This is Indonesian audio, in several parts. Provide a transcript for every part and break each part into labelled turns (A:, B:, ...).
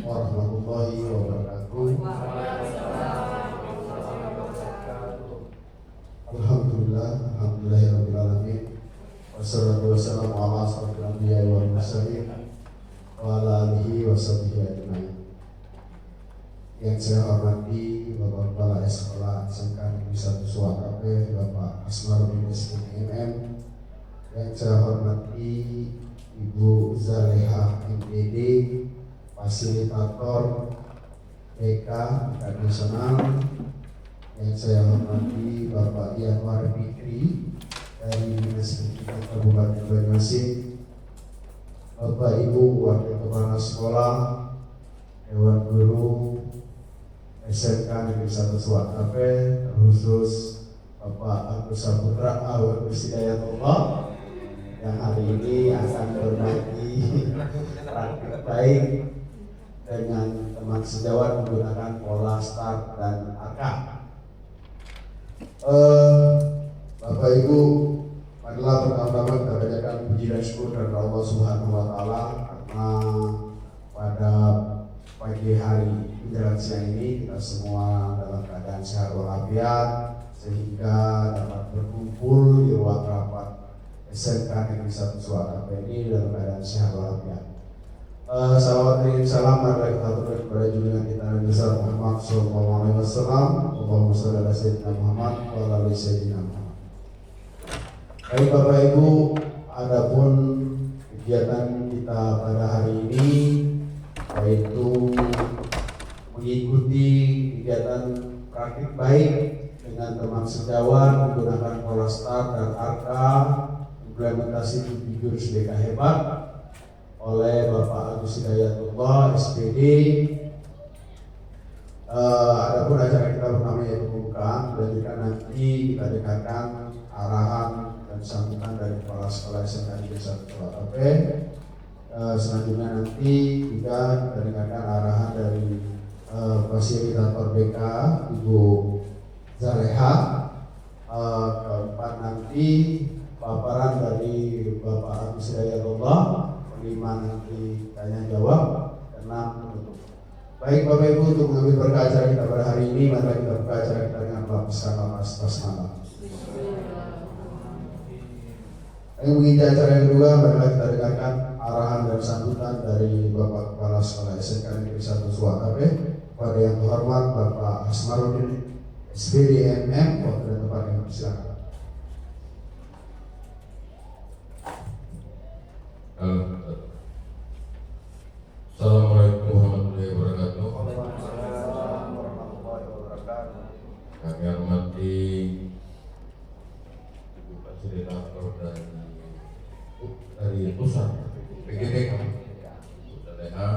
A: warahmatullahi wabarakatuh. Alhamdulillah, alhamdulillahirabbil alamin. Wassalatu wassalamu ala asyrofil anbiya'i wal mursalin wa ala alihi washabihi ajmain. Yang saya hormati Bapak Kepala Sekolah SMK Negeri 1 Suwakape, Bapak Asmarudin SPDMM. Yang saya hormati Ibu Zaleha MPD, Fasilitator BK Tingkat Nasional. Yang saya hormati Bapak Yanwar Fikri dari Dinas Pendidikan Kabupaten Banyuasin, Bapak Ibu Wakil Kepala Sekolah, Dewan Guru SMK Negeri 1 Suwakape, terkhusus Bapak Agus Saputra Agus Hidayatullah yang hari ini akan berbagi praktik baik dengan teman sejawat menggunakan pola start dan akad. Bapak Ibu, marilah pertama-tama kita bacakan puji dan syukur kepada Allah Subhanahu wa taala karena pada pagi hari menjelang siang ini kita semua dalam keadaan sehat walafiat sehingga dapat berkumpul di ruang rapat SMK Negeri 1 Suwakape ini dalam keadaan sehat walafiat. Salawat dan salam marilah kita aturkan kepada junjungan kita Nabi besar Muhammad sallallahu alaihi wasallam. Allahumma shalli ala sayyidina Muhammad wa ala ali sayyidina Muhammad. Baik Bapak Ibu, adapun kegiatan kita pada hari ini yaitu mengikuti kegiatan praktik baik dengan teman sejawat menggunakan pola start dan arka implementasi jurus BK hebat oleh Bapak Agus Hidayatullah SPD. Adapun acara kita pertama yaitu pembukaan, dan jika nanti kita dengarkan arahan dan sambutan dari kepala sekolah SMK Negeri 1 Suwakape. Selanjutnya nanti juga kita dengarkan arahan dari fasilitator BK Ibu Zaleha. Keempat nanti paparan dari Bapak Agus Hidayatullah. Kelima nanti tanya jawab. Keenam penutup. Baik Bapak Ibu, untuk mengambil berkah acara kita pada hari ini, mari kita buka acara kita dengan baptisan basmalah. Yang mengisi acara yang kedua, marilah kita dengarkan arahan dan sambutan dari Bapak Kepala Sekolah SMK Negeri 1 Suwakape kepada yang terhormat Bapak Asmarudin SPDMM. Waktu dan tempat yang bersilakan.
B: Assalamualaikum warahmatullahi wabarakatuh.
A: Waalaikumsalam warahmatullahi wabarakatuh.
B: Kami hormati Ibu Fasilitator dari pusat PGD kami, Zaleha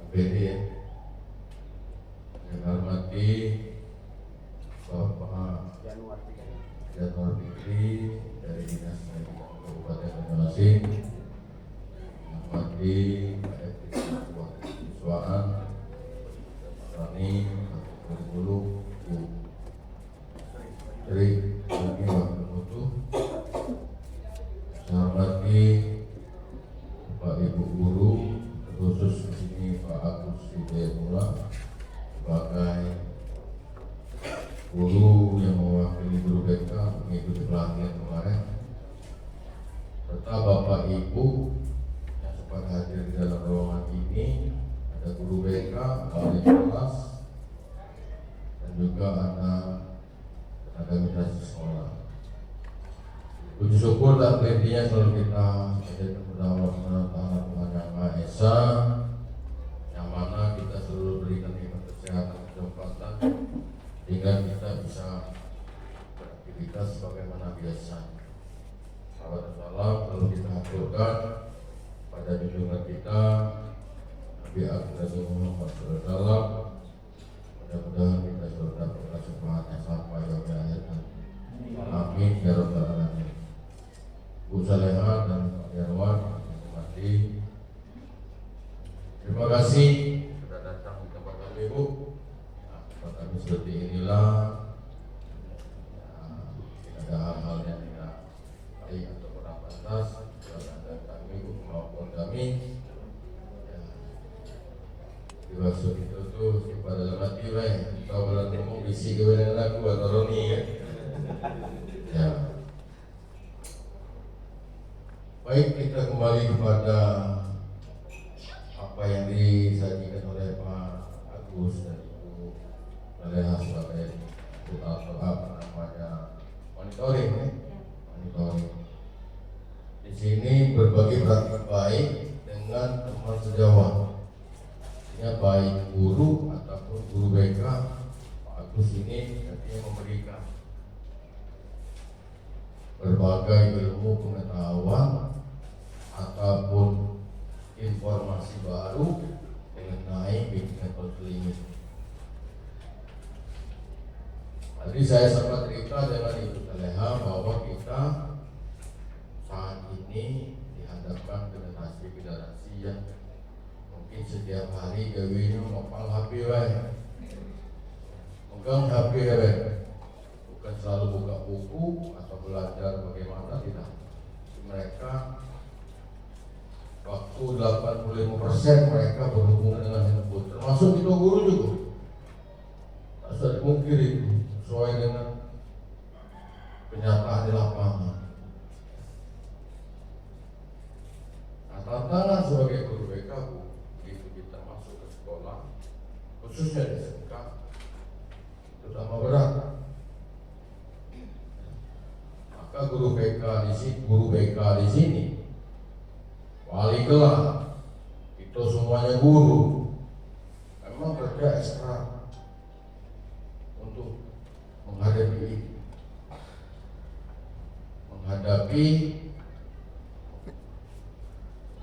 B: MPD ya. Yang hormati Bapak Yanwar Fikri dari Dinas Pendidikan Kabupaten Banyuasin, hormati siswaan Rani Guru Bu Sri Bagi Wakil Mutu, saya hormati Bapak Ibu Guru, khusus di sini Pak Agus Hidayatullah sebagai guru yang mewakili guru BK mengikuti pelatihan kemarin, serta Bapak Ibu yang sempat hadir di dalam ruangan ini, ada guru BK, wali kelas, dan juga ada tenaga administrasi sekolah. Puji syukur dan hadiahnya selalu kita hadirkan kepada Allah SWT Tuhan Yang Maha Esa, yang mana kita selalu berikan nikmat kesehatan, kesempatan sehingga kita bisa beraktivitas sebagaimana biasa. Salam dan salam selalu kita haturkan pada junjungan kita Nabi Agung Muhammad SAW. Mudah-mudahan kita selalu dapat kesempatan sampai yaumil akhir. Amin ya rabbal alamin. Bu Zaleha dan Pak Yanwar, terima kasih sudah datang di tempat kami Bu. Tempat kami seperti inilah, tidak ada hal-hal yang tidak baik atau kurang pantas. Ada kami maupun kami dimaksud itu tuh kepada dalam hati kau bilang ngomong bisi kebenaran aku atau Roni ya. Ya. Baik, kita kembali kepada apa yang disajikan oleh Pak Agus dan Ibu Leha sebagai monitoring ya. Monitoring. Di sini berbagi praktik baik dengan teman sejawat. Artinya baik guru ataupun guru BK, Pak Agus ini artinya memberikan berbagai ilmu pengetahuan ataupun informasi baru mengenai bimbingan konseling ini. Tadi saya sempat cerita dengan Ibu Leha bahwa kita saat ini dihadapkan generasi yang mungkin setiap hari gawinya ngopal HP megang HP bukan selalu buka buku atau belajar bagaimana, tidak. Mereka waktu 85% mereka berhubungan dengan handphone, termasuk kita guru juga. Tak usah dipungkiri, sesuai dengan kenyataan di lapangan. Nah, tantangan sebagai guru BK begitu kita masuk ke sekolah, khususnya di SMK, terutama berat. Maka guru BK di sini, wali kelas, itu semuanya guru, memang kerja ekstra untuk menghadapi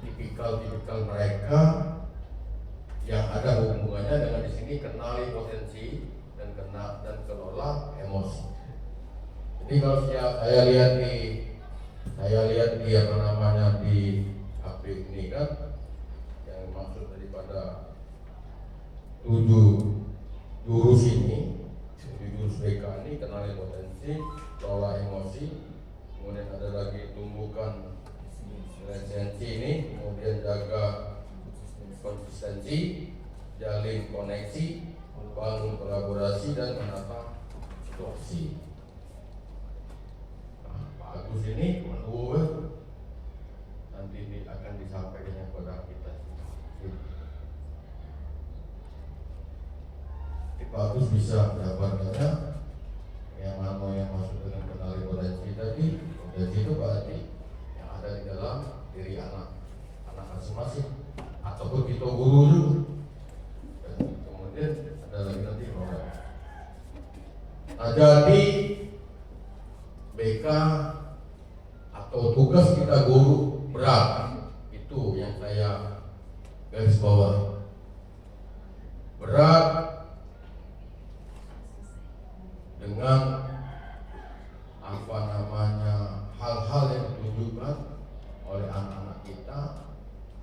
B: tipikal mereka yang ada hubungannya dengan di sini kenali potensi dan kelola emosi. Jadi kalau saya lihat di apa namanya di HP ini kan, yang maksud daripada 7 jurus ini, 7 jurus BK ini, kenali potensi, kelola emosi, kemudian ada lagi tumbuhkan resiliensi ini, kemudian jaga konsistensi, jalin koneksi, bangun kolaborasi dan menata situasi. Nah, Pak Agus ini menurut nanti ini akan disampaikan kepada kita. Pak Agus bisa mendapatkannya yang masuk dengan kenali potensi tadi. Potensi itu berarti yang ada di dalam diri anak masing-masing ataupun kita guru juga. Dan kemudian ada lagi nanti program. Nah, jadi BK atau tugas kita guru berat, itu yang saya garis bawah. Berat dengan apa namanya hal-hal yang ditunjukkan oleh anak-anak kita,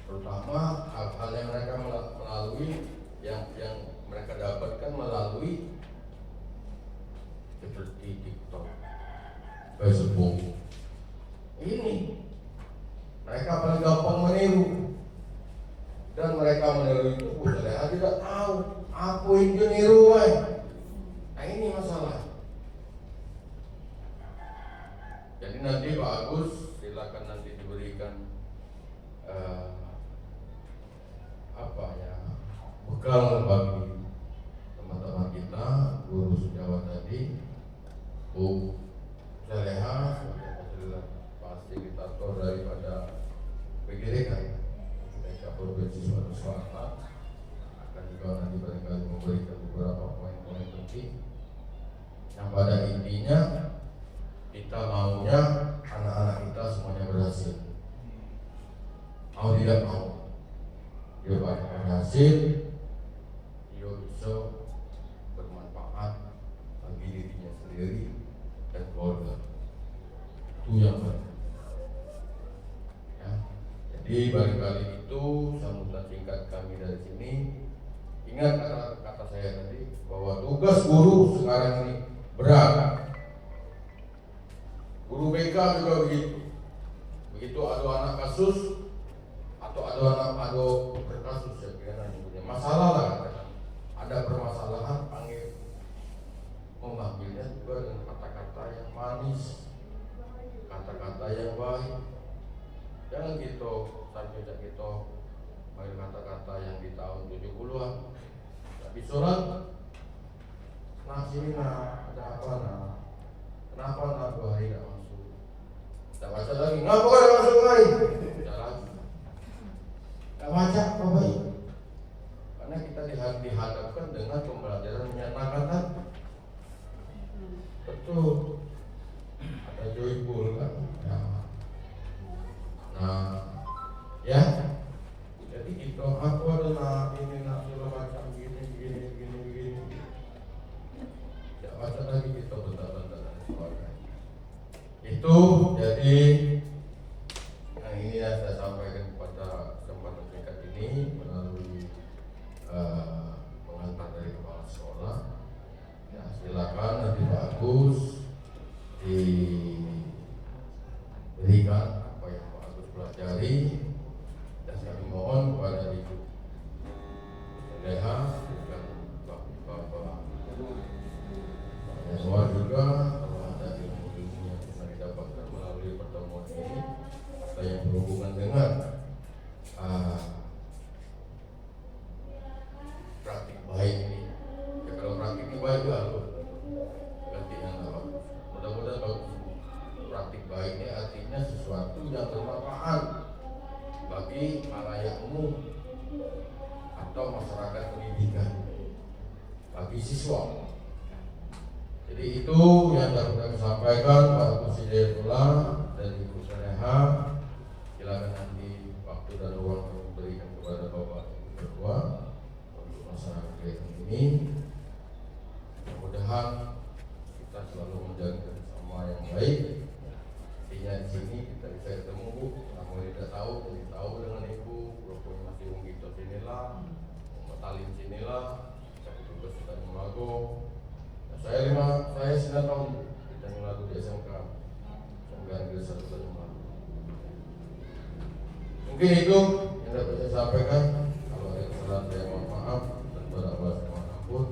B: terutama hal-hal yang mereka melalui yang mereka dapatkan melalui seperti TikTok, Facebook. Ini mereka paling gampang meniru, dan mereka meniru itu mereka tidak tahu apa yang niru. Nah, ini masalah. Jadi nanti Pak Agus silakan nanti diberikan bekal bagi teman-teman kita, guru sejawat tadi, Bu Leha sebagai fasilitator daripada PGDK Provinsi Sumatera Selatan, akan juga nanti barangkali memberikan beberapa poin-poin penting yang pada intinya kita maunya anak-anak kita semuanya berhasil. Mau tidak mau, dia berhasil, dia bisa bermanfaat bagi dirinya sendiri dan keluarga. Itu yang penting. Ya. Jadi barangkali itu sambutan singkat kami dari sini. Ingat kata saya tadi bahwa tugas guru sekarang ini berat. Guru BK juga begitu. Begitu ada anak kasus atau ada berkasus ya, punya masalah lah. yang di tahun 70-an. Tapi sholat, nah sini nah, ada apa nah? Kenapa nah 2 hari gak masuk? Kita baca lagi, ngapa gak masuk lagi? Baca lagi. Gak baca, Bapak Ibu. Karena kita dihadapkan dengan pembelajaran menyatakan tadi. Betul. Ada joyful kan? Ya. Nah, ya. Jadi itu aku adalah ini nak segala macam gini. Ya baca lagi kita bentar-bentar dan sebagainya. Itu jadi yang ini yang saya sampaikan kepada kesempatan singkat ini melalui pengantar dari kepala sekolah. Ya silakan nanti Pak Agus diberikan apa yang Pak Agus pelajari, dan kami mohon kepada Ibu Leha dan Bapak Yanuar juga kalau ada ilmu-ilmu yang bisa didapatkan melalui pertemuan ini atau yang berhubungan dengan praktik baik ini. Ya, kalau praktik ini baik ya ganti yang bagus. Mudah-mudahan bagus. Praktik baik ini artinya sesuatu yang bermanfaat bagi khalayak umum atau masyarakat pendidikan, bagi siswa. Jadi itu yang dapat kami sampaikan Pak Agus Hidayatullah dan Ibu Saleha. Silakan nanti waktu dan ruang kami berikan kepada Bapak Ibu Ketua untuk masyarakat ini. Mudah-mudahan kita selalu menjaga kerjasama yang baik. Artinya di sini kita bisa ketemu Bu, namun tidak tahu, jadi tahu dengan Ibu. Rupanya masih Ungito sinilah, Talim sinilah, saya tugas di Tanjung Lago. Saya 9 tahun di Tanjung Lago di SMK. Semoga Negeri 1 Tanjung Lago. Mungkin itu yang dapat saya sampaikan. Kalau ada kesalahan saya mohon maaf dan berdoa saya mohon ampun.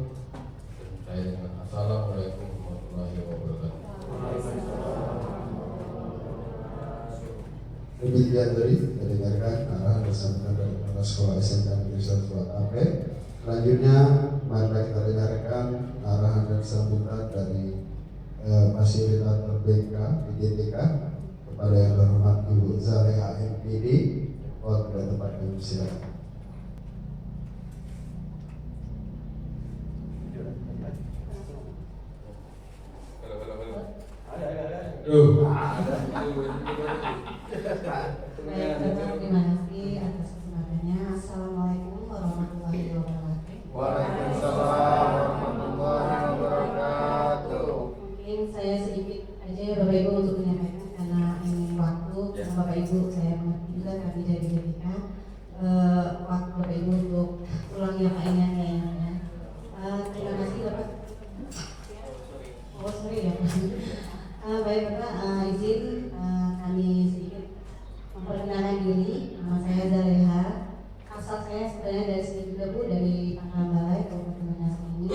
B: Dan saya dengan assalamualaikum warahmatullahi wabarakatuh.
A: Demikian tadi kita dengarkan arahan bersama dari Kepala Sekolah SMK Negeri 1 AP. Selanjutnya mari kita dengarkan arahan dan sambutan dari fasilitator BK PJTK kepada yang terhormat Ibu Zaleha MPD. Waktu dan tempat kami silakan.
C: Terima kasih atas kesempatannya. Assalamualaikum warahmatullahi wabarakatuh.
A: Waalaikumsalam warahmatullahi wabarakatuh.
C: Mungkin saya sedikit aja ya Bapak Ibu untuk menyampaikan karena ini waktu Bapak Ibu saya mengerti juga kami dari BPK waktu Bapak Ibu untuk pulang ya Pak Inan ya. Terima kasih Bapak. Oh sorry ya. Baik Bapak, izin kami sedikit memperkenalkan diri. Nama saya Zaleha. Asal saya sebenarnya dari sini juga Bu, dari Pangkalan Balai Kabupaten Banyumas ini.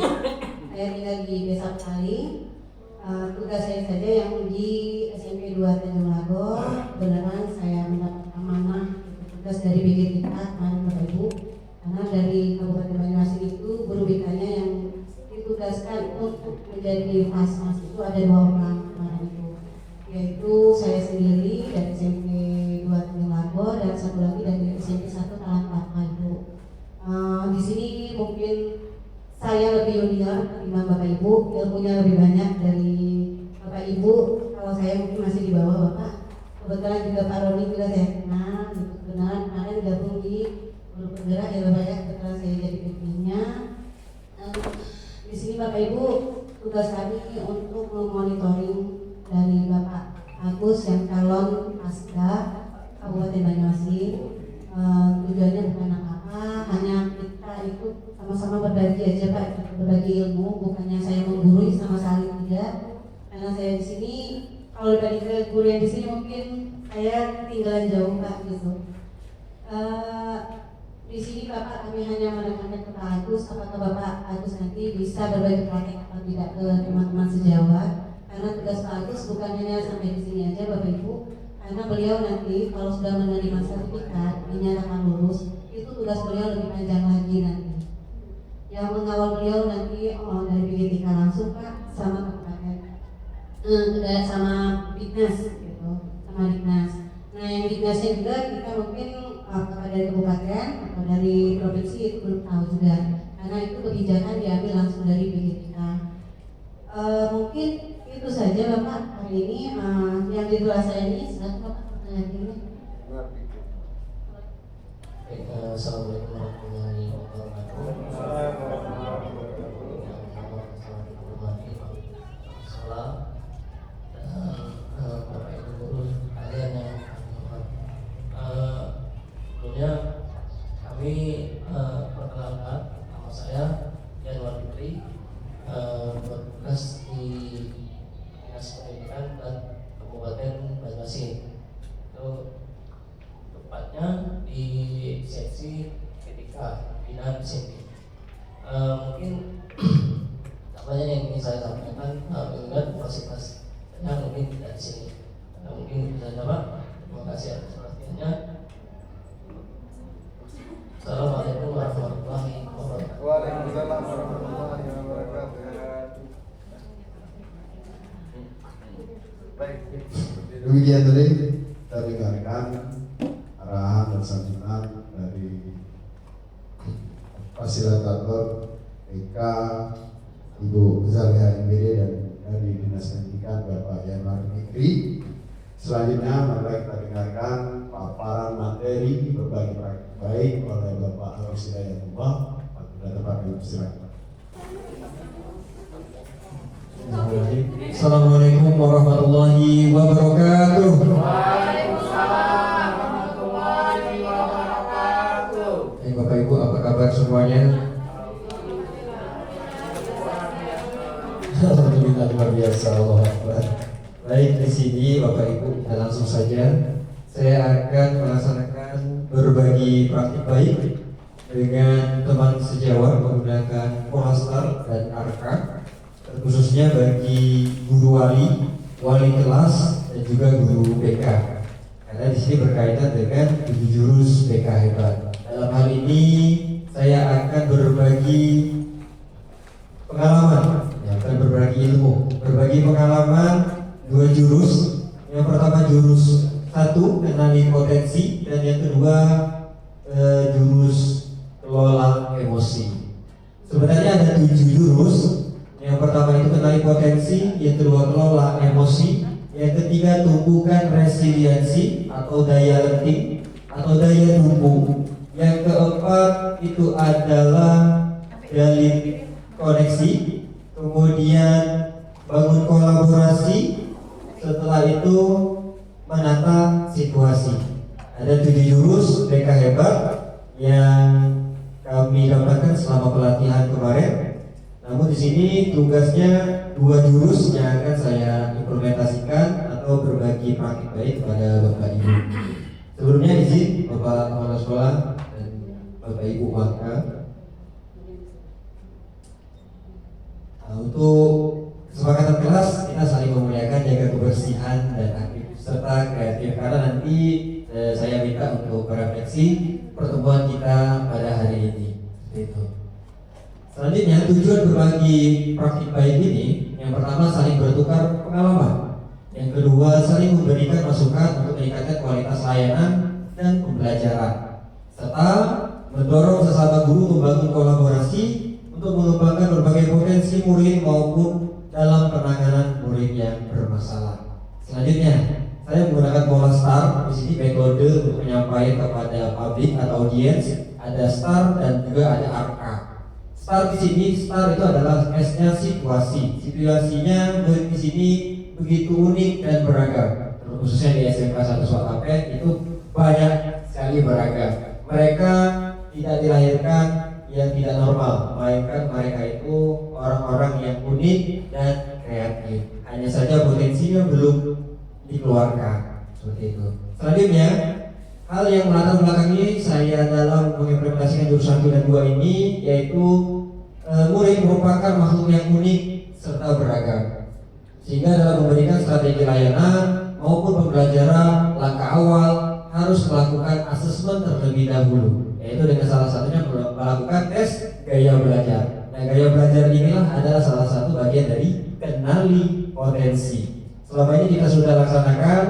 C: Saya tinggal di Desa Pekali. Tugas saya saja yang di SMP 2 Tanjung Lago. Beneran saya mendapat amanah tugas dari BGTK kemarin Bapak Ibu. Karena dari Kabupaten Banyumas itu guru BK-nya yang ditugaskan untuk menjadi Fasmas itu ada 2 orang kemarin itu, yaitu saya sendiri dari SMP 2 Tanjung Lago dan satu lagi dari SMP 1 Talang Kelapa itu. Di sini mungkin saya lebih junior ketimbang Bapak Ibu, ilmunya lebih banyak dari Bapak Ibu. Kalau saya mungkin masih di bawah Bapak. Kebetulan juga Pak Roni juga saya kenal, gitu. Kebetulan kemarin gabung di grup penggerak ya Bapak ya, kebetulan saya jadi pimpinannya. Di sini Bapak Ibu, tugas kami untuk memonitoring dari Bapak Agus yang calon Pasda Kabupaten Banyumas. Tujuannya bukan apa-apa, hanya kita itu sama-sama berbagi aja Pak, berbagi ilmu, bukannya saya menggurui sama sekali tidak. Karena saya di sini, kalau dari guru yang di sini mungkin saya tinggalan jauh Pak gitu. Di sini Bapak kami hanya menekankan ke Pak Agus, apakah Bapak Agus nanti bisa berbagi praktek atau tidak ke teman-teman sejawat. Karena tugas Pak Agus bukan hanya sampai di sini aja Bapak Ibu, karena beliau nanti kalau sudah menerima sertifikat dinyatakan lulus, itu tugas beliau lebih panjang lagi nanti. Yang mengawal beliau nanti dari BGTK langsung Pak sama kabupaten, sama Dignas gitu, sama Dignas. Nah yang Dignasnya juga kita mungkin apakah dari kabupaten atau dari provinsi itu belum tahu juga, karena itu kebijakan diambil langsung dari BGTK. Mungkin itu saja Bapak hari ini yang di kelas saya ini. Silakan Bapak pertanyaan ini.
D: Assalamualaikum warahmatullahi wabarakatuh. Bapak Ibu guru kalian yang sebelumnya kami perkenalkan, nama saya Yanwar Fikri, bertugas di Dinas Pendidikan dan Kabupaten Banjarmasin. Itu tepatnya di seksi ketika binaan di sini. Mungkin banyak yang ingin saya sampaikan mengingat fasilitasnya mungkin tidak di sini. Mungkin bisa jawab. Terima kasih atas perhatiannya. Assalamualaikum warahmatullahi wabarakatuh.
E: Waalaikumsalam warahmatullahi wabarakatuh. Baik.
A: Demikian tadi kita dengarkan arahan dan sambutan dari fasilitator PK Ibu Zaliha MBD dan dari Dinas Pendidikan Bapak Yanwar Fikri. Selanjutnya mari kita dengarkan paparan materi berbagi praktik baik oleh Bapak Agus Hidayatullah. Pada tempat yang silakan.
F: Assalamualaikum warahmatullahi wabarakatuh.
E: Waalaikumsalam warahmatullahi wabarakatuh.
F: Bapak Ibu, apa kabar semuanya? Alhamdulillah, luar biasa, Allah Akbar. Baik, di sini Bapak Ibu, kita langsung saja. Saya akan melaksanakan berbagi praktik baik dengan teman sejawat menggunakan Polestar dan Arka, khususnya bagi guru wali kelas dan juga guru BK. Karena di sini berkaitan dengan 7 jurus BK hebat. Dalam hal ini saya akan berbagi pengalaman, akan berbagi ilmu, berbagi pengalaman 2 jurus. Yang pertama jurus 1 kenali potensi, dan yang kedua jurus kelola emosi. Sebenarnya ada 7 jurus. Yang pertama itu kenali potensi, yang kedua kelola emosi, yang ketiga tumbuhkan resiliensi atau daya lenting atau daya tumbuh. Yang keempat itu adalah jalin koneksi, kemudian bangun kolaborasi, setelah itu menata situasi. Ada 7 jurus BK hebat yang kami dapatkan selama pelatihan kemarin. Namun di sini tugasnya 2 jurus yang akan saya implementasikan atau berbagi praktik baik kepada Bapak Ibu. Sebelumnya izin Bapak Kepala Sekolah dan Bapak Ibu Waka, untuk kesepakatan kelas kita saling memuliakan, jaga kebersihan dan aktif serta kreatif, karena nanti saya minta untuk merefleksi pertemuan kita pada hari ini. Seperti itu. Selanjutnya tujuan berbagi praktik baik ini, yang pertama saling bertukar pengalaman, yang kedua saling memberikan masukan untuk meningkatkan kualitas layanan dan pembelajaran, serta mendorong sesama guru membangun kolaborasi untuk mengembangkan berbagai potensi murid maupun dalam penanganan murid yang bermasalah. Selanjutnya saya menggunakan pola STAR. Di sini metode untuk menyampaikan kepada publik atau audiens, ada STAR dan juga ada ARKA. STAR di sini, STAR itu adalah S-nya situasi. Situasinya di sini begitu unik dan beragam. Khususnya di SMK 1 Swakapen itu banyak sekali beragam. Mereka tidak dilahirkan yang tidak normal, melainkan mereka itu orang-orang yang unik dan kreatif. Hanya saja potensinya belum dikeluarkan. Seperti itu. Selanjutnya, hal yang melatar belakangi saya dalam mengimplementasikan jurus 1 dan 2 ini yaitu murid merupakan makhluk yang unik serta beragam, sehingga dalam memberikan strategi layanan maupun pembelajaran, langkah awal harus melakukan asesmen terlebih dahulu, yaitu dengan salah satunya melakukan tes gaya belajar. Nah, gaya belajar inilah adalah salah satu bagian dari kenali potensi. Selama ini kita sudah laksanakan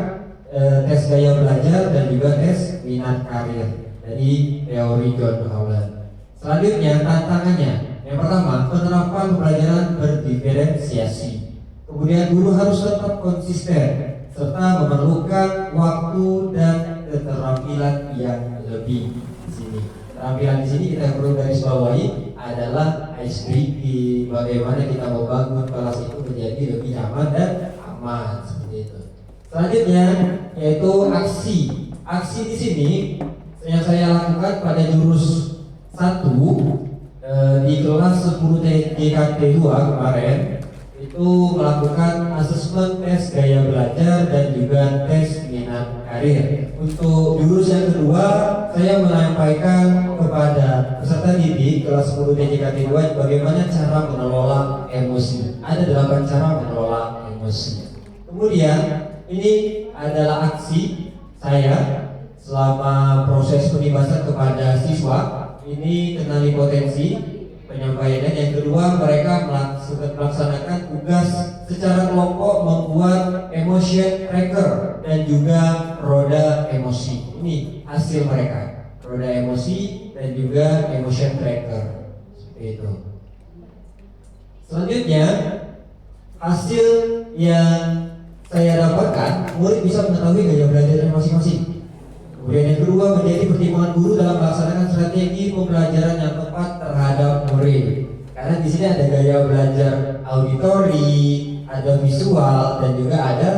F: tes gaya belajar dan juga tes minat karir dari teori John Holland. Selanjutnya tantangannya, yang pertama penerapan pembelajaran berdiferensiasi. Kemudian guru harus tetap konsisten serta memerlukan waktu dan keterampilan yang lebih. Di sini keterampilan di sini kita perlu garis bawahi adalah ice breaking, bagaimana kita membangun kelas itu menjadi lebih nyaman dan aman seperti itu. Selanjutnya yaitu aksi. Aksi di sini yang saya lakukan pada jurus 1 di kelas 10 JKT 2 kemarin itu melakukan asesmen tes gaya belajar dan juga tes minat karir. Untuk jurus yang kedua, saya menyampaikan kepada peserta didik kelas 10 JKT 2 bagaimana cara mengelola emosi. Ada 8 cara mengelola emosi. Kemudian ini adalah aksi saya selama proses penugasan kepada siswa. Ini kenali potensi penyampaiannya. Yang kedua, mereka melaksanakan tugas secara kelompok membuat emotion tracker dan juga roda emosi. Ini hasil mereka, roda emosi dan juga emotion tracker. Seperti itu. Selanjutnya, hasil yang saya dapatkan, murid bisa mengetahui gaya belajarnya masing-masing. Kemudian yang kedua, menjadi pertimbangan guru dalam melaksanakan strategi pembelajaran yang tepat terhadap murid. Karena di sini ada gaya belajar auditori, ada visual, dan juga ada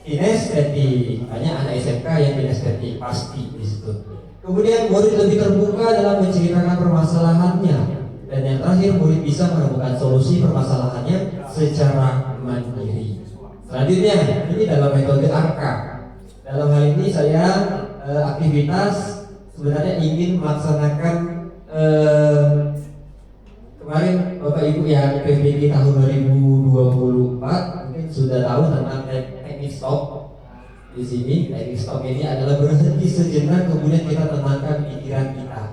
F: kinestetik. Banyak anak SMK yang kinestetik pasti di situ. Kemudian murid lebih terbuka dalam menceritakan permasalahannya. Dan yang terakhir, murid bisa menemukan solusi permasalahannya secara mandiri. Selanjutnya, ini dalam metode angka. Dalam hal ini saya aktivitas sebenarnya ingin melaksanakan kemarin Bapak Ibu yang PPG tahun 2024 mungkin sudah tahu tentang teknik stop. Di sini teknik stop ini adalah berhenti sejenak kemudian kita tenangkan pikiran kita.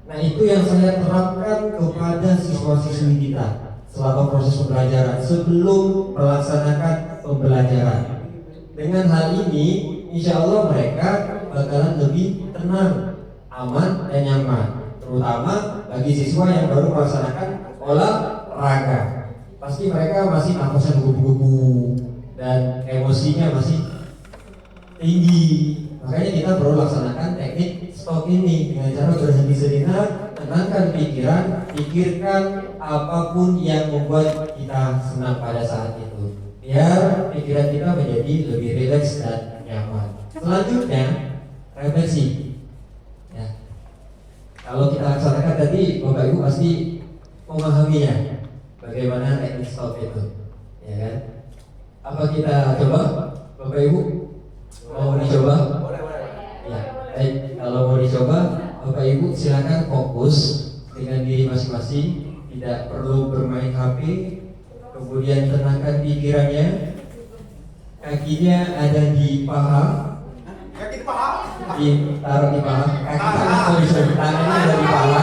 F: Nah, itu yang saya terapkan kepada siswa-siswi kita selama proses pembelajaran sebelum melaksanakan pembelajaran. Dengan hal ini insya Allah mereka bakalan lebih tenang, aman, dan nyaman. Terutama bagi siswa yang baru melaksanakan olahraga. Pasti mereka masih nafasnya gugup-gugup dan emosinya masih tinggi. Makanya kita perlu laksanakan teknik stop ini dengan cara berhenti sejenak, tenangkan pikiran, pikirkan apapun yang membuat kita senang pada saat itu, biar pikiran kita menjadi lebih rileks dan nyaman. Selanjutnya refleksi. Ya. Kalau kita laksanakan tadi, Bapak Ibu pasti memahaminya. Bagaimana teknik stop itu, ya kan? Apa kita coba, Bapak Ibu? Mau dicoba? Ya. Baik, kalau mau dicoba, Bapak Ibu silakan fokus dengan diri masing-masing. Tidak perlu bermain HP. Kemudian tenangkan pikirannya. Kakinya ada di paha. Taruh di paha. Tangannya ada di paha.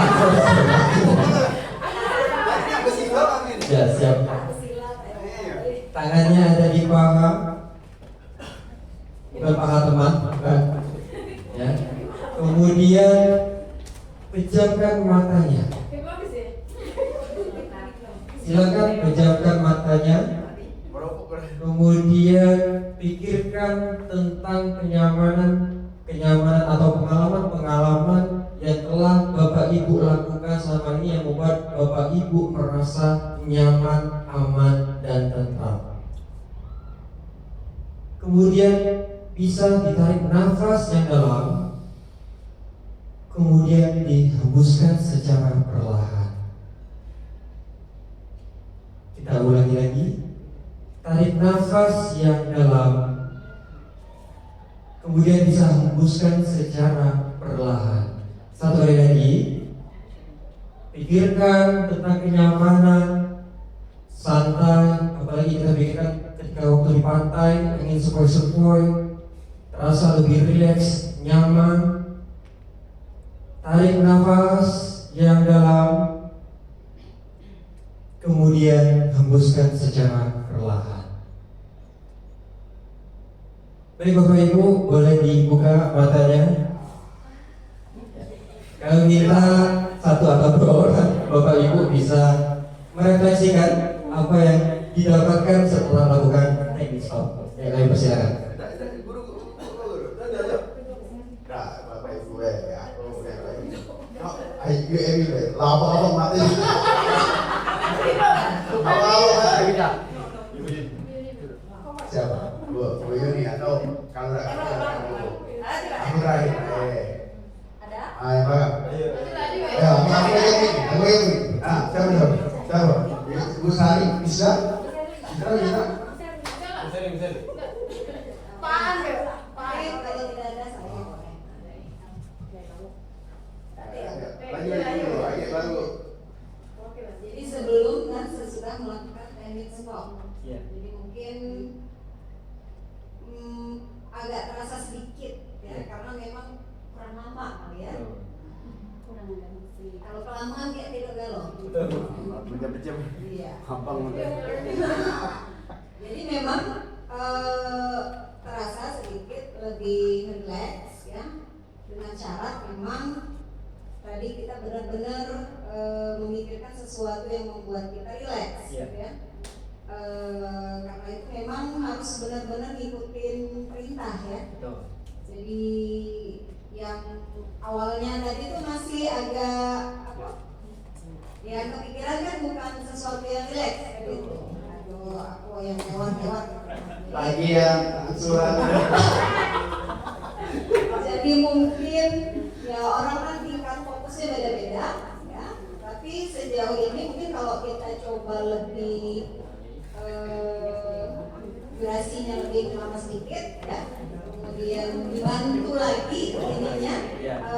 F: Ya, siap. Tangannya ada di paha. Bukan paha teman, bukan. Ya. Kemudian pejamkan matanya. Silakan pejamkan matanya. Kemudian pikirkan tentang kenyamanan atau pengalaman yang telah Bapak Ibu lakukan selama ini yang membuat Bapak Ibu merasa nyaman, aman, dan tentram. Kemudian bisa ditarik nafas yang dalam, kemudian dihembuskan secara perlahan. Kita ulangi lagi. Tarik nafas yang dalam, kemudian bisa hembuskan secara perlahan. Satu kali lagi. Pikirkan tentang kenyamanan, santai, apalagi kita pikirkan ketika waktu di pantai, ingin sepoi-sepoi, terasa lebih rileks, nyaman. Tarik nafas yang dalam, kemudian hembuskan secara perlahan. Baik Bapak Ibu, boleh dibuka matanya. Kami minta satu atau dua orang Bapak Ibu bisa merefleksikan apa yang didapatkan setelah melakukan teknik stop. Ya, kami persilakan.
A: Lama mati. Siapa? Bu Yuni atau kalau aku terakhir.
C: Ada?
A: Ayo Pak. Ya, aku ini. Siapa? Bu Sari bisa? Bisa.
C: Kalau tidak ada saya boleh. Jadi sebelum dan sesudah melakukan teknik stop.
F: Iya.
C: Jadi mungkin agak terasa sedikit ya, karena memang kurang lama kali ya. Kurang sih. Kalau kelamaan kayak tidak galau.
E: Berjam-jam.
C: Iya.
E: Gampang udah.
C: Jadi memang terasa sedikit lebih relax ya, dengan syarat memang tadi kita benar-benar memikirkan sesuatu yang membuat kita relax,
F: Yeah.
C: gitu ya. Karena itu memang harus benar-benar ngikutin perintah ya.
F: Betul.
C: Jadi yang awalnya tadi tuh masih agak apa? Ya kepikiran kan bukan sesuatu yang relax kayak gitu. Aduh, aku yang lewat-lewat.
A: Lagi yang angsuran.
C: Jadi mungkin ya orang kan tingkat fokusnya beda-beda ya. Tapi sejauh ini mungkin kalau kita coba lebih durasinya lebih lama sedikit ya. Kemudian dibantu lagi ininya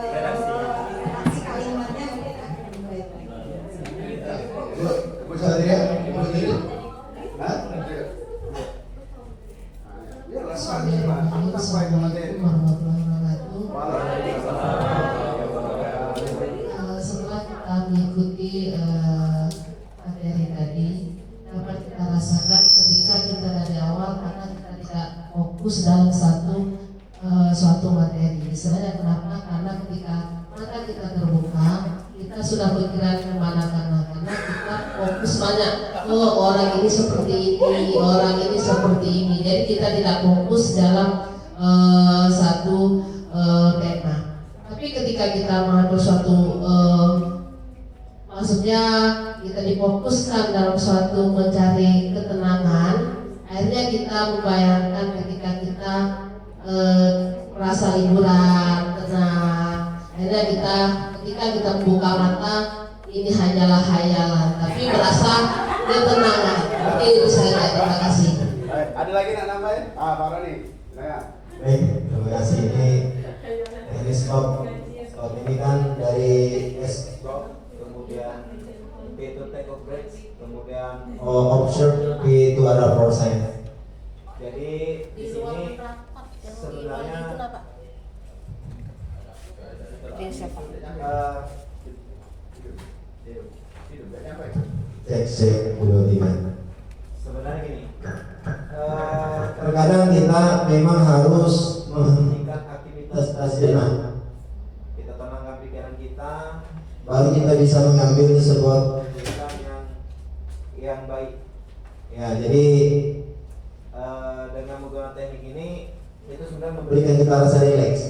C: redaksi kalimatnya mungkin akan lebih baik lagi.
A: Bu Satria, Bu Satria. Hah? Ya, rasanya Pak. Aku tak baik sama dia.
G: Setelah kita mengikuti materi tadi, dapat kita rasakan ketika kita dari awal karena kita tidak fokus dalam suatu materi. Misalnya kenapa? Karena ketika mata kita terbuka, kita sudah pikiran kemana-mana karena kita fokus banyak. Oh, orang ini seperti ini, orang ini seperti ini. Jadi kita tidak fokus dalam satu tema. Tapi ketika kita mengatur suatu maksudnya kita difokuskan dalam suatu mencari ketenangan, akhirnya kita membayangkan ketika kita merasa liburan, tenang, akhirnya ketika kita membuka mata, ini hanyalah hayalan, tapi merasa ketenangan. Oke, itu saja. Terima kasih.
E: Ada lagi nak nambahin? Pak Roni.
H: Baik, terima kasih. Ini teknik stop ini kan dari stop, kemudian P to take off brakes, kemudian observe P to other for sign. Jadi di sini sebenarnya cek 23. Sebenarnya gini, terkadang kita memang harus menghentikan aktivitas sejenak. Kita tenangkan pikiran kita, baru kita bisa mengambil sebuah keputusan yang baik. Ya, jadi dengan menggunakan teknik ini itu sudah memberikan kita rasa rileks.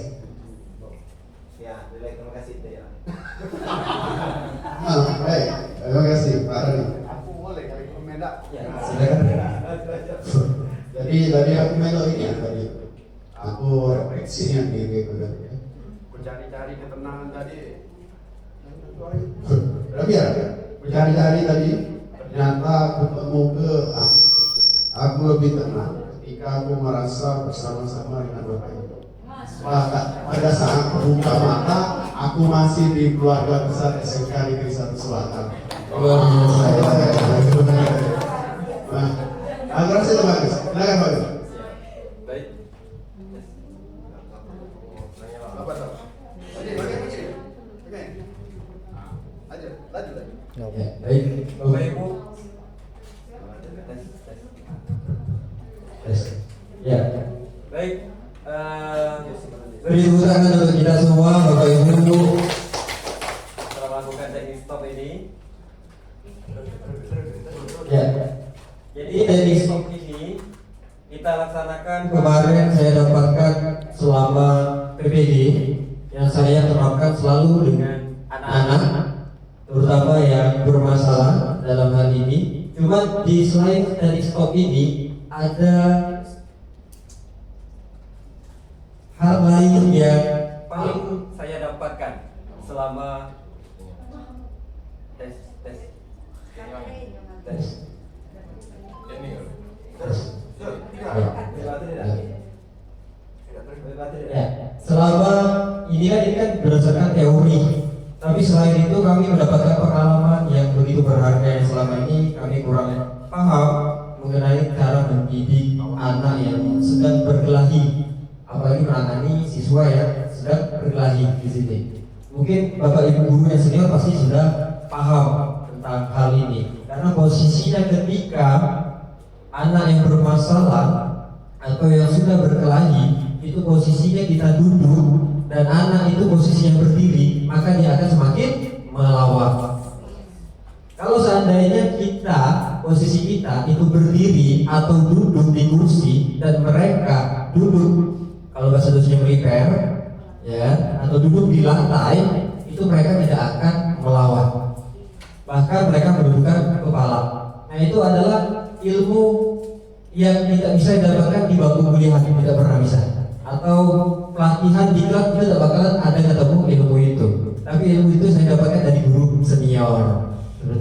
H: Ya, rileks. Terima kasih ya.
A: Baik, terima kasih Pak Roni.
E: Aku boleh kali komentar.
F: Ya, silakan.
A: Jadi tadi aku melo ini ya tadi. Aku refleksinya gitu kan.
E: Mencari-cari ketenangan tadi.
A: Tapi ya, mencari-cari tadi ternyata aku ketemu ke aku lebih tenang ketika aku merasa bersama-sama dengan Bapak Ibu. Pada saat buka mata, aku masih di keluarga besar SMK Negeri 1 Selatan. Aku rasa itu bagus. Silakan bagus.
B: Baik.
E: Apa tuh? Begini. Laju.
F: Ya, baik, Bapak Ibu. Tes. Ya. Baik. Beri tepuk tangan untuk kita semua, Bapak Ibu,
H: Setelah melakukan teknik stop ini,
F: ya.
H: jadi teknik stop ini kita laksanakan
F: Kemarin saya dapatkan selama PPG yang saya terapkan selalu dengan anak-anak, terutama yang bermasalah dalam hal ini. Cuma di selain teknik stop ini ada hal lain yang
H: paling saya dapatkan selama tes.
B: Ini
F: Ya, selama ini kan berdasarkan teori, tapi selain itu kami mendapatkan pengalaman yang begitu berharga yang selama ini kami kurang paham mengenai cara mendidik anak yang sedang berkelahi, apalagi menangani siswa yang sedang berkelahi di sini. Mungkin Bapak Ibu guru yang senior pasti sudah paham tentang hal ini, karena posisinya ketika anak yang bermasalah atau yang sudah berkelahi itu posisinya kita duduk dan anak itu posisinya berdiri, maka dia akan semakin melawan. Kalau seandainya posisi kita itu berdiri atau duduk di kursi dan mereka duduk, kalau bahasa Indonesia prepare, ya, atau duduk di lantai, itu mereka tidak akan melawan. Bahkan mereka mendudukkan kepala. Nah, itu adalah ilmu yang tidak bisa didapatkan di bangku kuliah, tidak pernah bisa. Atau pelatihan di klub itu tidak bakalan ada ketemu ilmu itu. Tapi ilmu itu saya dapatkan dari guru senior,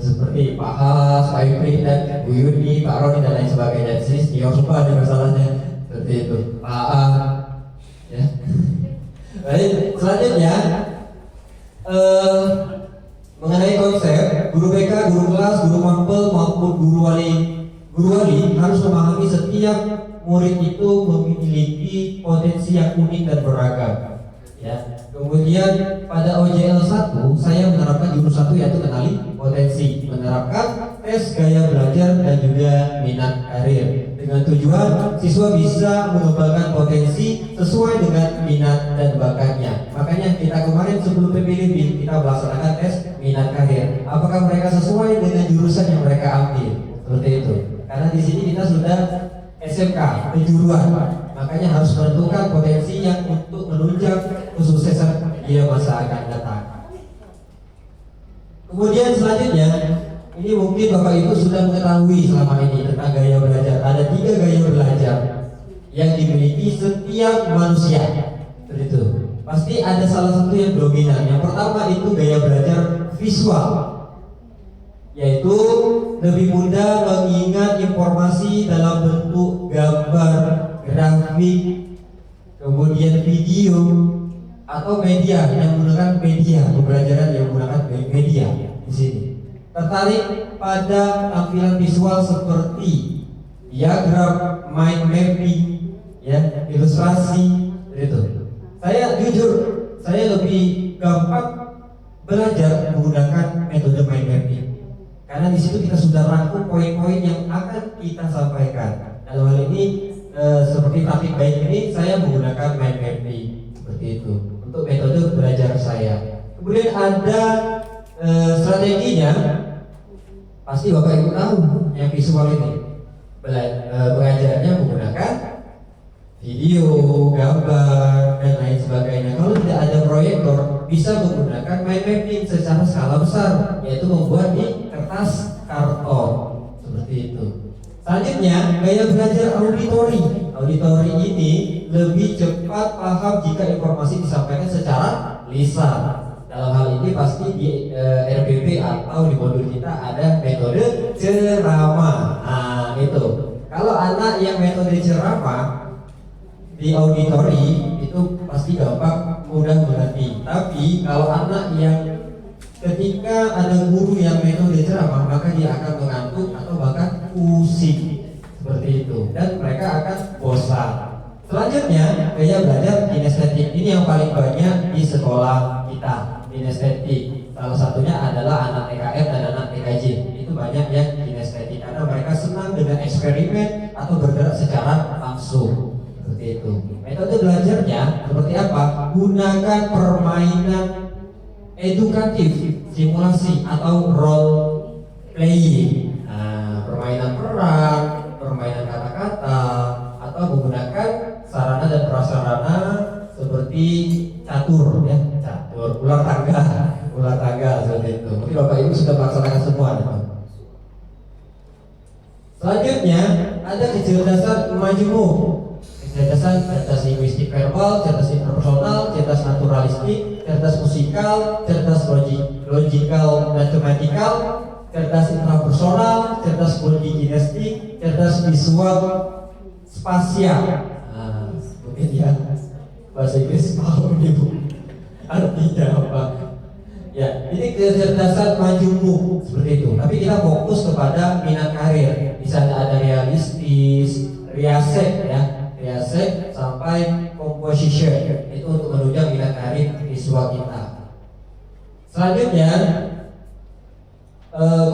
F: seperti Pak Has, Pak Yudri, dan Bu Yudi, Pak Roni dan lain sebagainya. Di sini senior semua ada masalahnya seperti itu. Pak A, ya. Baik, selanjutnya mengenai konsep guru BK, guru kelas, guru mapel maupun guru wali harus memahami setiap murid itu memiliki potensi yang unik dan beragam. Ya. Kemudian pada OJL 1 saya menerapkan jurus 1 yaitu kenali potensi, menerapkan tes gaya belajar dan juga minat karir dengan tujuan siswa bisa mengembangkan potensi sesuai dengan minat dan bakatnya. Makanya kita kemarin sebelum PPDB kita melaksanakan tes minat karir. Apakah mereka sesuai dengan jurusan yang mereka ambil? Seperti itu. Karena di sini kita sudah SMK kejuruan, makanya harus menentukan potensi yang untuk menunjang kesuksesan dia masa akan datang. Kemudian selanjutnya, ini mungkin Bapak Ibu sudah mengetahui selama ini tentang gaya belajar. Ada 3 gaya belajar yang dimiliki setiap manusia. Itu pasti ada salah satu yang dominan. Yang pertama itu gaya belajar visual, yaitu lebih mudah mengingat informasi dalam bentuk gambar, grafik, kemudian video atau media yang menggunakan media pembelajaran yang menggunakan media di sini. Tertarik pada tampilan visual seperti diagram, mind mapping, ya, ilustrasi, itu. Saya jujur, saya lebih gampang belajar menggunakan metode mind mapping. Karena di situ kita sudah rangkum poin-poin yang akan kita sampaikan. Dalam hal ini seperti praktik baik ini saya menggunakan mind mapping seperti itu untuk metode belajar saya. Kemudian ada strateginya, pasti Bapak Ibu tahu yang visual ini. Belajarnya menggunakan video, gambar dan lain sebagainya. Kalau tidak ada proyektor, bisa menggunakan mind mapping secara skala besar, yaitu membuat di kertas karton seperti itu. Selanjutnya, gaya belajar auditori. Auditori ini lebih cepat paham jika informasi disampaikan secara lisan. Dalam hal ini pasti di RBP atau di modul kita ada metode ceramah. Nah, itu. Kalau anak yang metode ceramah di auditori itu pasti gampang, mudah mengerti. Tapi kalau anak yang ketika ada guru yang metode ceramah, maka dia akan mengantuk atau bahkan pusing seperti itu, dan mereka akan bosan. Selanjutnya, gaya belajar kinestetik. Ini yang paling banyak di sekolah kita, kinestetik. Salah satunya adalah anak TKM dan anak TKJ. Itu banyak yang kinestetik karena mereka senang dengan eksperimen atau bergerak secara langsung. Seperti itu. Metode belajarnya seperti apa? Gunakan permainan edukatif, simulasi atau role playing. Nah, permainan peran, permainan kata-kata, atau menggunakan sarana dan prasarana seperti catur, ya, catur, ular tangga seperti itu. Mungkin Bapak Ibu sudah melaksanakan semua, ya, Pak. Selanjutnya ada kecerdasan majemuk. Cerdas linguistik verbal, cerdas interpersonal, cerdas naturalistik, cerdas musikal, cerdas logikal matematikal, cerdas intrapersonal, cerdas multikinestik, cerdas visual spasial. Nah, mungkin ya bahasa Inggris paham nih Bu, artinya apa? Ya, ini kecerdasan majemuk seperti itu. Tapi kita fokus kepada minat karir. Misalnya ada realistis, riasek ya, riasek sampai composition. Itu untuk menunjang minat karir visual kita. Selanjutnya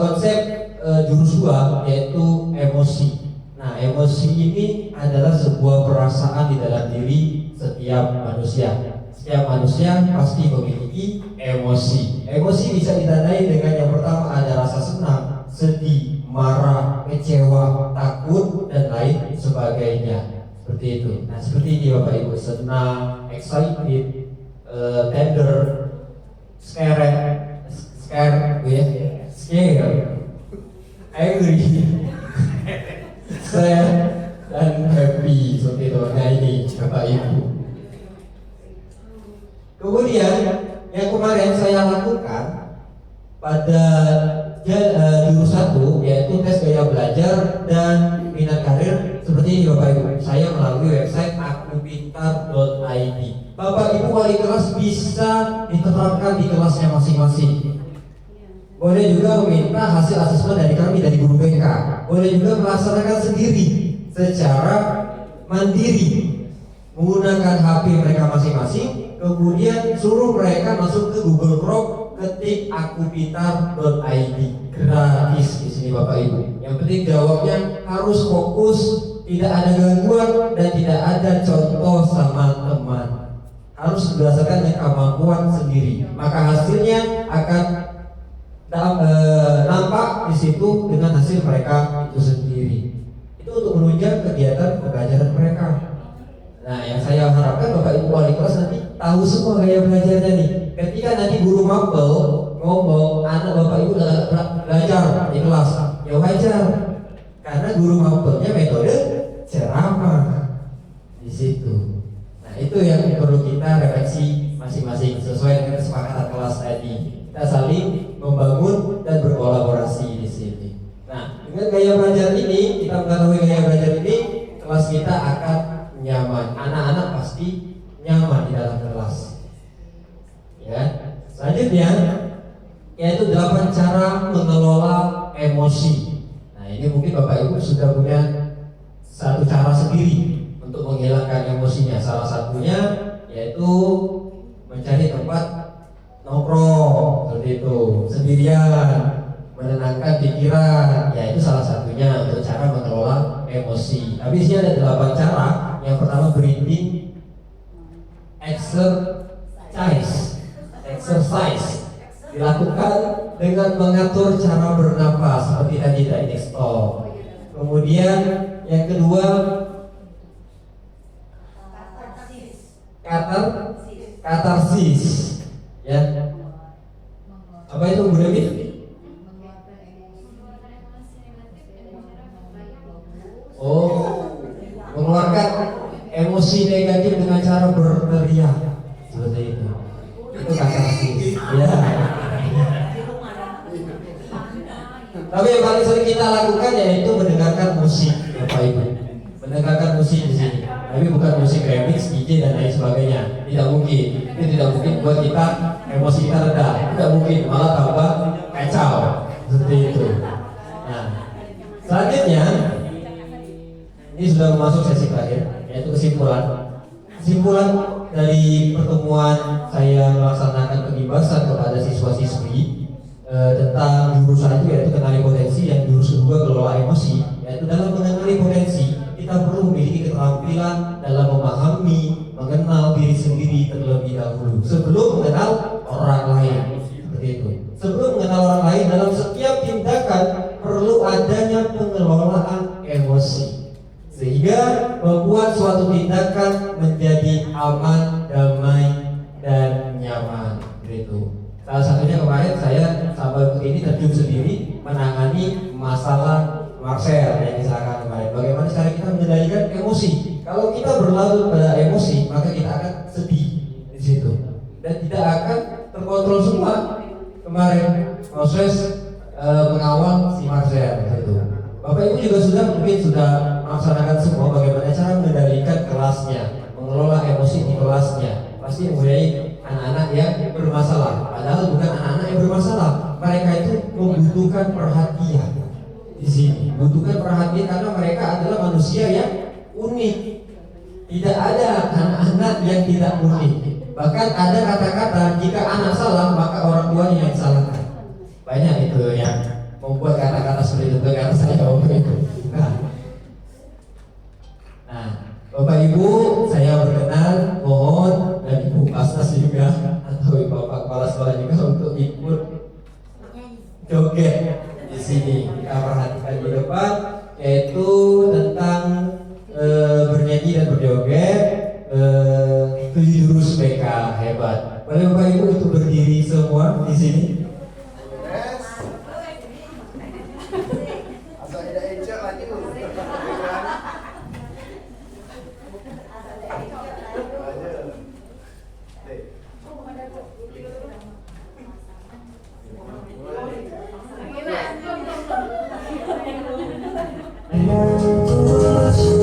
F: konsep jurus 2 yaitu emosi. Nah, emosi ini adalah sebuah perasaan di dalam diri setiap manusia. Setiap manusia pasti memiliki emosi. Emosi bisa ditandai dengan yang pertama ada rasa senang, sedih, marah, kecewa, takut, dan lain sebagainya. Seperti itu. Nah, seperti ini Bapak Ibu, senang, excited, tender, scare, angry, sad, dan happy. Seperti itu. Nah, ini Bapak Ibu. Kemudian yang kemarin saya lakukan pada jurus 1 yaitu tes gaya belajar dan minat karir seperti ini Bapak Ibu. Saya melalui website akupintar.id. Bapak Ibu wali kelas bisa diterapkan di kelasnya masing-masing. Boleh juga meminta hasil asesmen dari kami, dari guru BK. Boleh juga melaksanakan sendiri secara mandiri menggunakan HP mereka masing-masing. Kemudian suruh mereka masuk ke Google Chrome, ketik akupintar.id, gratis di sini Bapak Ibu. Yang penting jawabnya harus fokus, tidak ada gangguan dan tidak ada contoh sama teman. Harus berdasarkan dengan kemampuan sendiri. Maka hasilnya akan nampak di situ dengan hasil mereka itu sendiri. Itu untuk menunjang kegiatan pembelajaran mereka. Nah, yang saya harapkan Bapak Ibu wali kelas nanti tahu semua gaya belajarnya nih. Ketika nanti guru mapel ngomong anak Bapak Ibu belajar di kelas, ya wajar, karena guru mapelnya metode ceramah di situ. Nah, itu yang perlu kita refleksi masing-masing sesuai dengan kesepakatan kelas tadi. Kita saling membangun dan berkolaborasi di sini. Nah, dengan gaya belajar ini, kita mengetahui gaya belajar ini, kelas kita akan nyaman. Anak-anak pasti nyaman di dalam kelas. Ya. Selanjutnya yaitu 8 cara mengelola emosi. Nah, ini mungkin Bapak Ibu sudah punya satu cara sendiri untuk menghilangkan emosinya. Salah satunya yaitu mencari tempat nongkrong seperti itu, sendirian, menenangkan pikiran. Ya, itu salah satunya untuk cara mengelola emosi. Tapi di sini ada 8 cara. Yang pertama breathing exercise dilakukan dengan mengatur cara bernapas seperti tadi teknik stop. Kemudian yang kedua katarsis, ya. Apa itu Bu Dewi? Oh, mengeluarkan emosi negatif dengan cara berteriak seperti itu. Itu katarsis. Ya. Tapi yang paling sering kita lakukan yaitu mendengarkan musik, Bapak Ibu. Mendengarkan musik di sini. Tapi bukan musik remix, DJ dan lain sebagainya. Tidak mungkin. Itu tidak mungkin buat kita emosi kita rendah. Tidak mungkin, malah tambah kacau. Seperti itu. Nah, selanjutnya ini sudah masuk sesi terakhir, yaitu kesimpulan dari pertemuan saya melaksanakan kegiatan pembebasan kepada siswa-siswi tentang jurusan itu, yaitu kenali potensi, yang jurus kedua kelola emosi. Yaitu dalam mengenali potensi kita perlu memiliki keterampilan dalam memahami, mengenal diri sendiri terlebih dahulu sebelum mengenal orang lain. Seperti itu. Sebelum mengenal orang lain, dalam setiap tindakan perlu adanya pengelolaan emosi sehingga membuat suatu tindakan menjadi aman, damai, dan nyaman. Gitu. Salah satunya kemarin saya sama ini terjun sendiri menangani masalah Marcel yang disahkan kemarin. Bagaimana cara kita mengendalikan emosi? Kalau kita berlarut pada emosi, maka kita akan sedih di situ dan tidak akan terkontrol semua. Kemarin proses mengawal si Marcel gitu. Bapak Ibu juga mungkin sudah melaksanakan semua bagaimana cara mengendalikan kelasnya, mengelola emosi di kelasnya. Pasti mulai anak-anak yang bermasalah, padahal bukan anak-anak yang bermasalah. Mereka itu membutuhkan perhatian di sini, membutuhkan perhatian karena mereka adalah manusia yang unik. Tidak ada anak-anak yang tidak unik. Bahkan ada kata-kata jika anak salah maka orang tuanya yang disalahkan. Banyak itu yang membuat kata-kata seperti itu karena saya ngomong itu. Nah, Bapak Ibu, saya berkenan mohon dan Ibu Pastas juga atau Bapak Kepala Sekolah juga untuk ikut joget di sini. Kita perhatikan di depan yaitu tentang bernyanyi dan berjoget 7 jurus PK hebat. Boleh Bapak Ibu untuk berdiri semua di sini.
E: Asal tidak encok lagi lu.
I: Emosi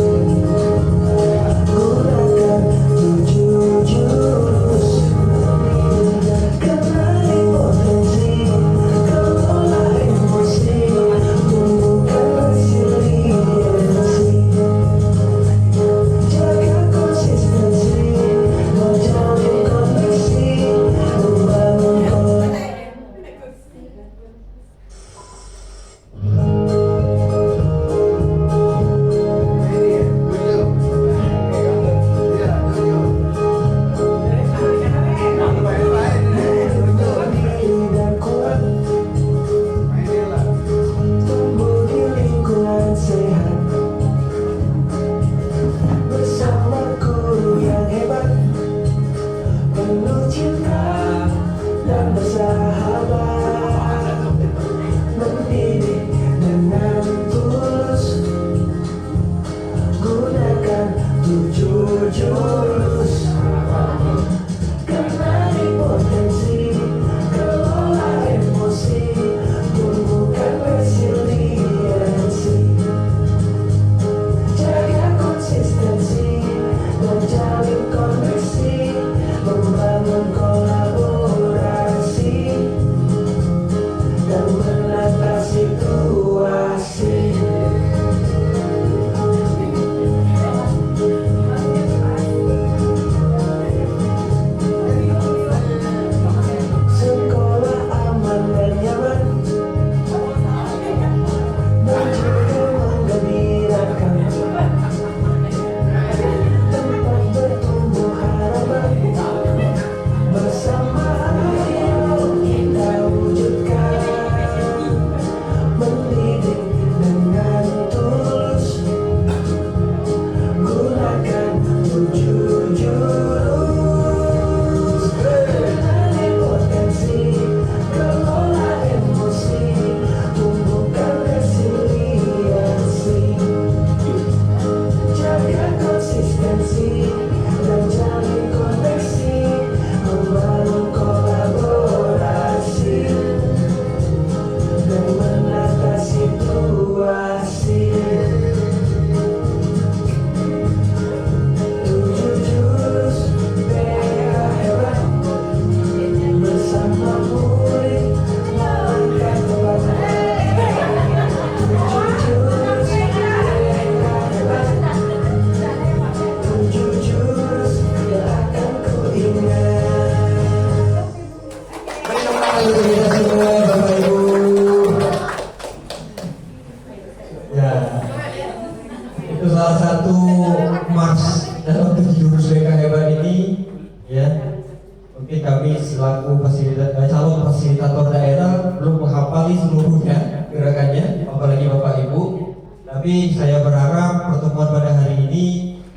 F: Tapi saya berharap pertemuan pada hari ini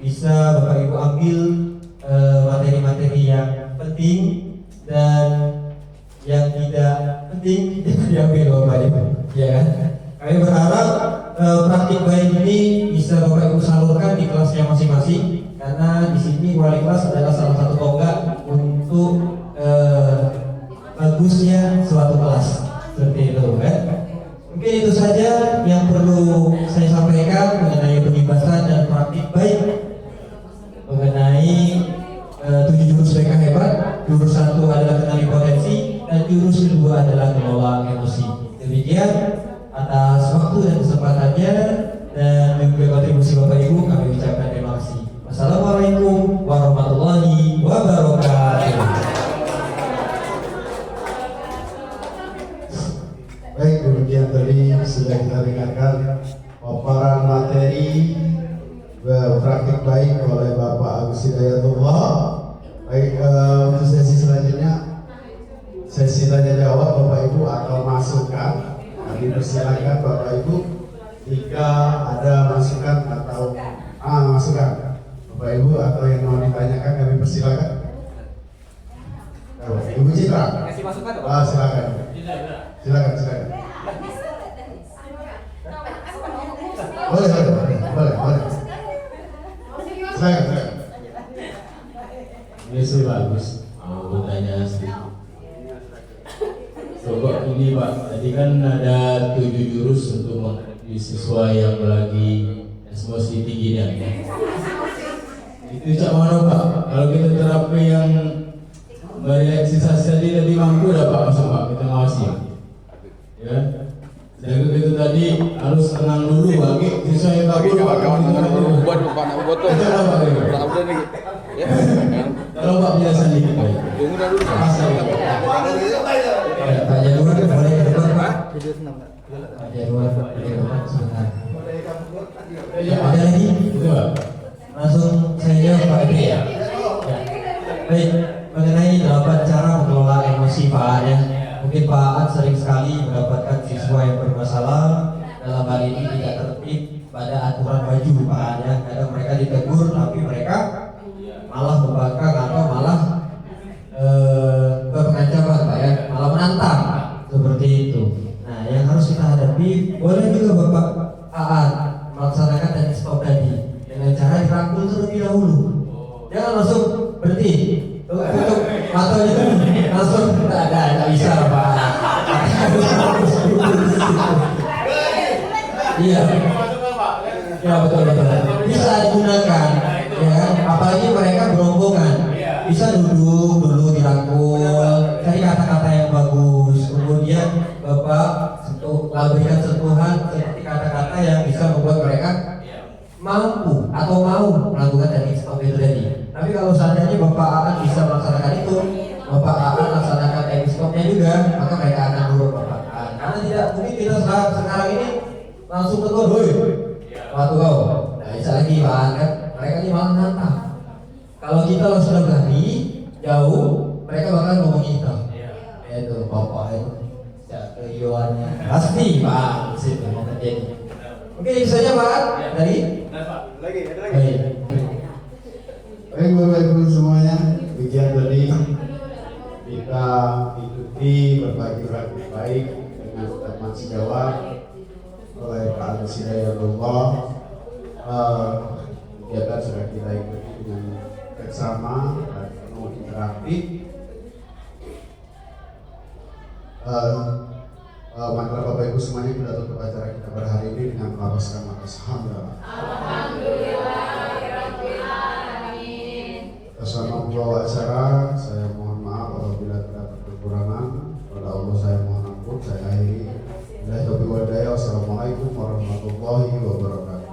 F: bisa Bapak Ibu ambil materi-materi yang penting dan yang tidak penting diambil Bapak Ibu, ya kan? Kami berharap praktik baik ini bisa Bapak Ibu salurkan di kelasnya masing-masing, karena di sini wali kelas adalah salah satu tonggak untuk bagusnya suatu kelas, seperti itu kan? Mungkin itu saja yang perlu saya sampaikan mengenai pengibasan dan praktik baik mengenai 7 jurus BK hebat. Jurus 1 adalah kenali potensi dan jurus kedua adalah kelola emosi. Demikian atas waktu dan kesempatannya dan juga kontribusi Bapak Ibu kami ucapkan terima kasih. Wassalamualaikum warahmatullahi wabarakatuh.
A: Baik, demikian tadi sudah kita dengarkan paparan materi praktik baik oleh Bapak Agus Hidayatullah. Baik, untuk sesi selanjutnya sesi tanya jawab Bapak Ibu atau masukan. Kami persilakan Bapak Ibu jika ada masukan atau masukan Bapak Ibu atau yang mau ditanyakan kami persilakan. Ibu Citra.
D: Kasih masukan dong.
A: Silakan. Silakan. Boleh. Silakan.
B: Ini sih bagus. Mau bertanya sedikit. Coba ini Pak, tadi kan ada 7 jurus untuk menghadapi siswa yang lagi emosi tingginya. Itu cak mana Pak? Kalau kita terapi yang merelaksasi tadi lebih mampu dapat masuk Pak, kita ngawasi. Ya. Dan itu tadi harus tenang dulu bagi siswa yang kabur Pak.
E: Buat nak buat tu.
B: Itu apa Pak?
E: Tak boleh lagi. Ya.
B: Kalau Pak penjelasan dikit Pak.
E: Tunggu dah dulu.
F: Pak Januar boleh ke depan Pak. Pak Januar boleh ke depan sebentar. Ada lagi?
B: Itu Pak.
F: Langsung saya jawab Pak Edi ya. Baik, mengenai 8 cara mengelola emosi Pak An ya. Mungkin Pak An sering sekali mendapatkan siswa yang bermasalah, dalam hal ini tidak tertib pada aturan baju Pak An ya. Kadang mereka ditegur tapi mereka malah membangkang atau malah berancaman Pak ya, malah menantang seperti itu. Nah, yang harus kita hadapi, boleh juga Bapak Aan melaksanakan dan stop tadi dengan cara dirangkul terlebih dahulu. Jangan langsung berhenti, tutup matanya langsung tidak bisa Pak. Iya. Ya betul. Bisa digunakan, ya. Apalagi mereka berombongan. Bisa duduk dulu dirangkul, cari kata-kata yang bagus, kemudian Bapak berikan sentuhan seperti kata-kata yang bisa membuat mereka mampu atau mau melakukan teknik stop itu tadi. Tapi kalau seandainya Bapak akan bisa melaksanakan itu, Bapak akan melaksanakan teknik stopnya juga, maka mereka akan turun Bapak. Karena tidak mungkin kita sekarang ini langsung tegur, hoi, waktu kau, nah bisa lagi Pak kan? Mereka ini malah nantang. Kalau kita sudah berani jauh, mereka bakal ngomong kita. Itu Bapak itu, keioannya pasti Pak, situ mau terjadi. Oke, itu saja Pak dari.
E: Lagi.
A: Baik Bapak Ibu semuanya, demikian tadi kita ikuti berbagai praktik baik dengan teman sejawat oleh Pak Agus Hidayatullah. Kegiatan sudah kita ikuti dengan bersama dan penuh interaktif. Maka Bapak Ibu semuanya kita tutup acara kita pada hari ini dengan melambaikan alhamdulillah. Bersama membawa acara, saya mohon maaf apabila terdapat kekurangan. Pada Allah saya mohon ampun. Saya akhiri. Wassalamualaikum warahmatullahi wabarakatuh.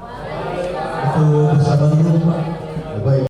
F: Itu bersama dulu Pak.